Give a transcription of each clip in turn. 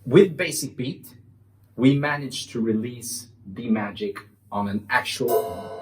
With Basic Beat, we managed to release the magic on an actual...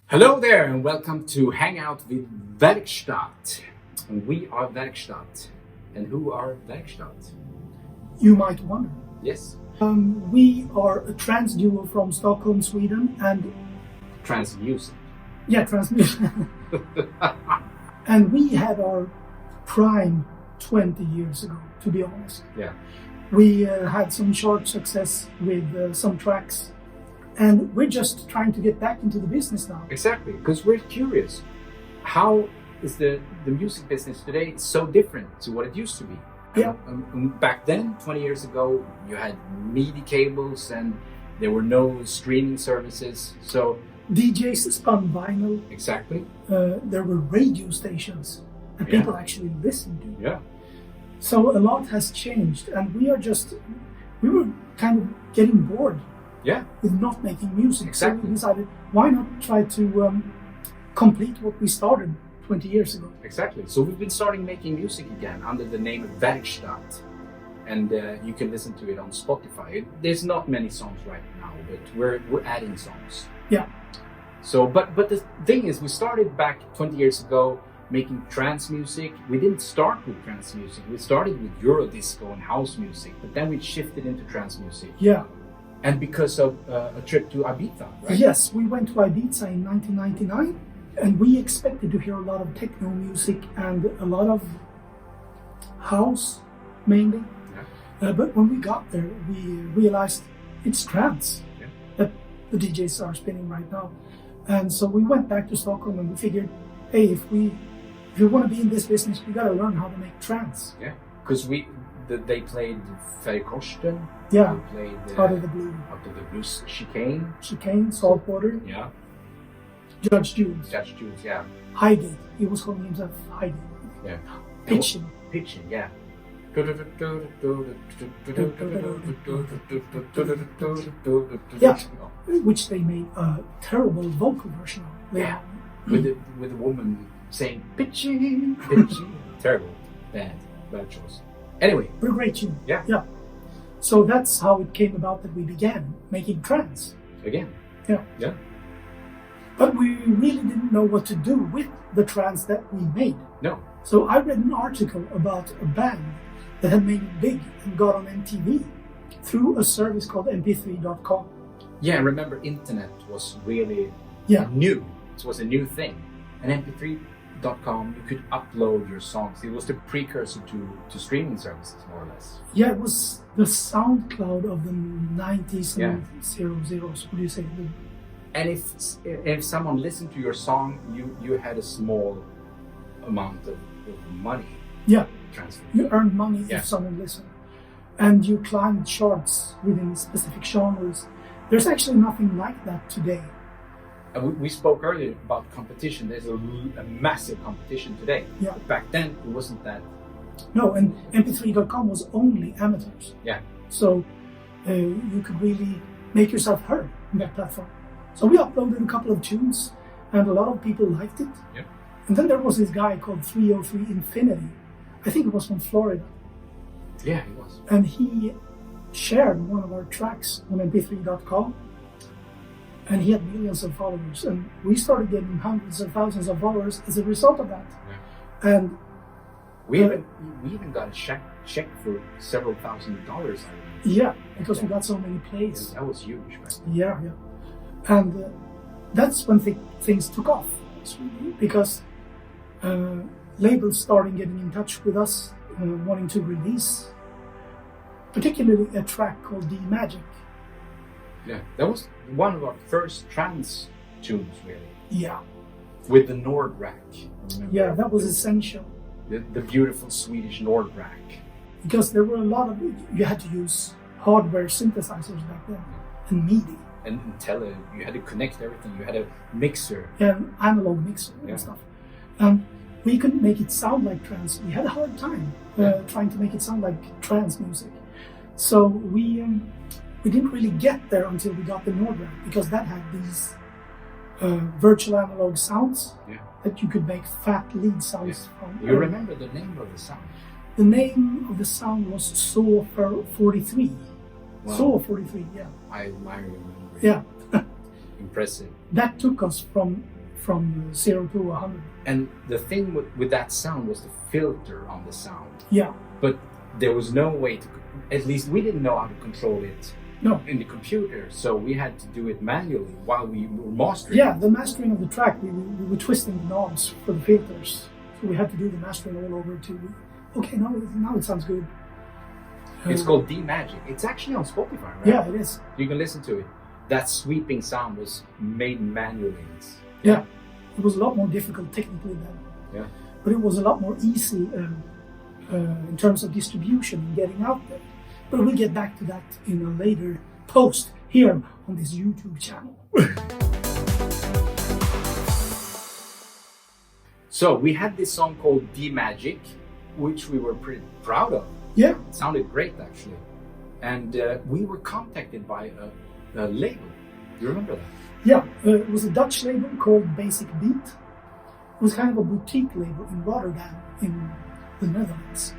Hello there and welcome to Hang Out with Werkstatt. And we are Werkstatt. And who are Werkstatt? You might wonder. Yes. We are a trance duo from Stockholm, Sweden, and Trance music. yeah, trance music. And we had our prime 20 years ago, to be honest. Yeah. We had some short success with some tracks, and we're just trying to get back into the business now. Exactly, because we're curious. How is the music business today so different to what it used to be? Yeah. Back then, 20 years ago, you had MIDI cables and there were no streaming services. So DJs spun vinyl. exactly. There were radio stations that Yeah. people actually listened to. Yeah. So a lot has changed, and we were kind of getting bored Yeah. with not making music. Exactly. So we decided, why not try to complete what we started 20 years ago? Exactly. So we've been starting making music again under the name of Werkstatt, and you can listen to it on Spotify. There's not many songs right now, but we're adding songs. Yeah. So, but the thing is, we started back 20 years ago making trance music. We didn't start with trance music. We started with Eurodisco and house music, but then we shifted into trance music. Yeah. And because of a trip to Ibiza, right? Yes, we went to Ibiza in 1999, and we expected to hear a lot of techno music and a lot of house, mainly. Yeah. But when we got there, we realized it's trance Yeah. that the DJs are spinning right now. And so we went back to Stockholm and we figured, hey, if we want to be in this business, we got to learn how to make trance. Yeah. Because they played Färgkorsten. Yeah, They played out of the blue. Out of the blue Chicane. Chicane, Saltwater, Yeah. Judge Jules, Judge Jules, yeah. Highgate. He was calling himself Highgate. Yeah. Pitching. Pitching, yeah. Yeah. Which they made a terrible vocal version of. later Yeah. on. With a woman saying pitching, pitching. Terrible. Bad choice. Anyway. But a great tune. Yeah. Yeah. So that's how it came about that we began making trance. Again. Yeah. Yeah. But we really didn't know what to do with the trance that we made. No. So I read an article about a band that had made it big and got on MTV through a service called MP3.com. Yeah, remember internet was really Yeah. new. It was a new thing. And MP3.com, you could upload your songs. It was the precursor to streaming services, more or less. Yeah, it was the SoundCloud of the 90s Yeah. and 00s. What do you say? And if someone listened to your song, you had a small amount of money Yeah, transferred. you earned money Yeah. if someone listened. And you climbed charts within specific genres. There's actually nothing like that today. And we spoke earlier about competition. There's a massive competition today. Yeah. But back then, it wasn't that. No, and MP3.com was only amateurs. Yeah. So you could really make yourself heard on that platform. So we uploaded a couple of tunes, and a lot of people liked it. Yeah. And then there was this guy called 303 Infinity. I think it was from Florida. Yeah, it was. And he shared one of our tracks on MP3.com. And he had millions of followers. And we started getting hundreds of thousands of followers as a result of that. Yeah. And We even got a check for several $1,000s. I remember. yeah, because we got so many plays. That was huge, man. Yeah. And that's when things took off. Because labels started getting in touch with us, wanting to release, particularly a track called The Magic. Yeah, that was one of our first trance tunes, really. Yeah. With the Nord rack. Remember? Yeah, that was essential. The beautiful Swedish Nord rack. Because there were a lot of, you had to use hardware synthesizers back then, and MIDI. And you had to connect everything. You had a mixer. Yeah, an analog mixer Yeah. and stuff. And we couldn't make it sound like trance. We had a hard time trying to make it sound like trance music. So we didn't really get there until we got the Nordland, because that had these virtual analog sounds that you could make fat lead sounds from. You remember the name of the sound? The name of the sound was Saw 43. Wow. Saw 43, yeah. I remember. Yeah. Impressive. That took us from 0 to 100. And the thing with that sound was the filter on the sound. Yeah. But there was no way to, at least we didn't know how to control it in the computer, so we had to do it manually while we were mastering. Yeah, the mastering of the track, we were twisting the knobs for the filters. So we had to do the mastering all over to, okay, now it sounds good. It's called D-Magic. It's actually on Spotify, right? Yeah, it is. You can listen to it. That sweeping sound was made manually. Yeah, it was a lot more difficult technically then. Yeah. But it was a lot more easy in terms of distribution and getting out there. But we'll get back to that in a later post here on this YouTube channel. So we had this song called D-Magic, which we were pretty proud of. Yeah. It sounded great, actually. And we were contacted by a label. You remember that? Yeah, it was a Dutch label called Basic Beat. It was kind of a boutique label in Rotterdam in the Netherlands.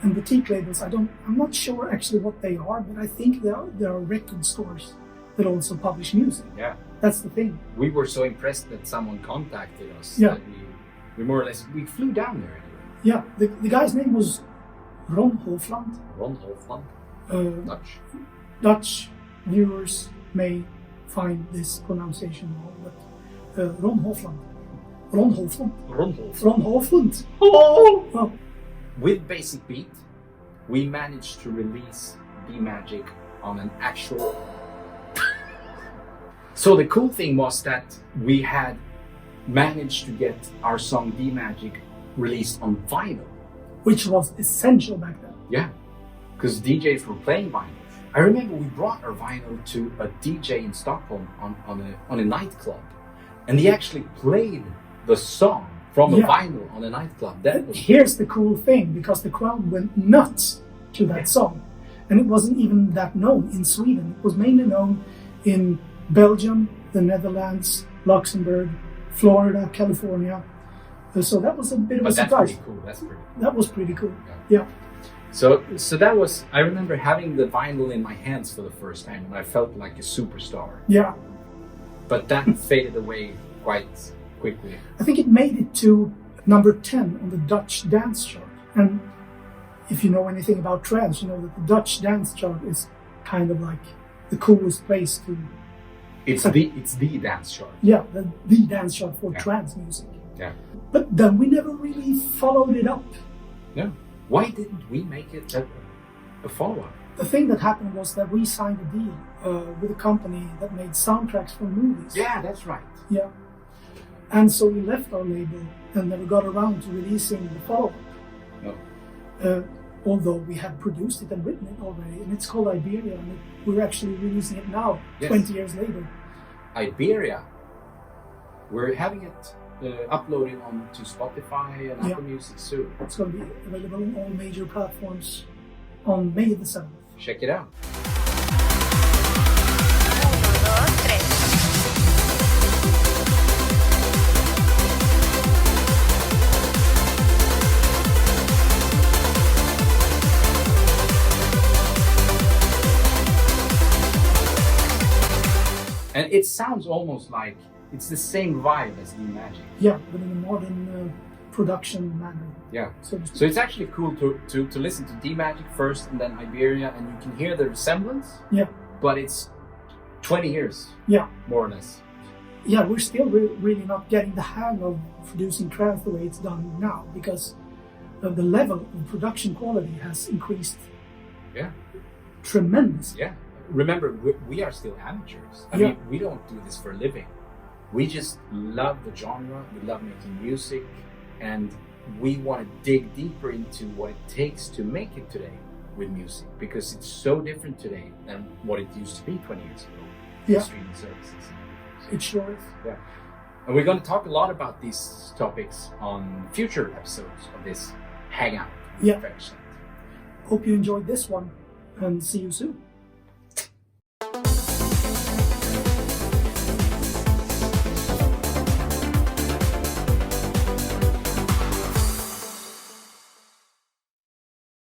And boutique labels, I'm not sure actually what they are, but I think there are record stores that also publish music. Yeah. That's the thing. We were so impressed that someone contacted us that we more or less, we flew down there anyway. Yeah, the guy's name was Ron Hofland. Ron Hofland? Dutch. Dutch viewers may find this pronunciation wrong, but Ron Hofland. Ron Hofland. Oh! Well, with Basic Beat, we managed to release D-Magic on an actual... So the cool thing was that we had managed to get our song D-Magic released on vinyl. Which was essential back then. Yeah, because DJs were playing vinyl. I remember we brought our vinyl to a DJ in Stockholm on a nightclub, and he actually played the song from a vinyl on a nightclub. Here's the cool thing, because the crowd went nuts to that song, and it wasn't even that known in Sweden. It was mainly known in Belgium, the Netherlands, Luxembourg, Florida, California. So that was a bit of a surprise. That was pretty cool. Yeah. So that was, I remember having the vinyl in my hands for the first time, and I felt like a superstar. Yeah. But that faded away quite quickly. I think it made it to number 10 on the Dutch dance chart. And if you know anything about trance, you know that the Dutch dance chart is kind of like the coolest place to... It's the dance chart. Yeah, the dance chart for trance music. Yeah. But then we never really followed it up. No. Why didn't we make it a follow-up? The thing that happened was that we signed a deal with a company that made soundtracks for movies. Yeah, that's right. Yeah. And so we left our label and never got around to releasing the follow-up. No. Although we had produced it and written it already, and it's called Iberia, and we're actually releasing it now, 20 years later. Iberia. We're having it uploaded onto Spotify and Apple Music soon. It's going to be available on all major platforms on May the 7th. Check it out. And it sounds almost like it's the same vibe as D-Magic. Yeah, but in a modern production manner. Yeah. So it's actually cool to listen to D-Magic first and then Iberia, and you can hear the resemblance. Yeah. But it's 20 years. Yeah. More or less. Yeah, we're still really not getting the hang of producing trance the way it's done now, because the level of production quality has increased. Yeah. Tremendously. Yeah. Remember, we are still amateurs. I mean, we don't do this for a living. We just love the genre, we love making music, and we want to dig deeper into what it takes to make it today with music, because it's so different today than what it used to be 20 years ago. Yeah. Streaming services. It sure is. Yeah. And we're going to talk a lot about these topics on future episodes of this Hangout. Yeah. Werkstatt. Hope you enjoyed this one. and see you soon.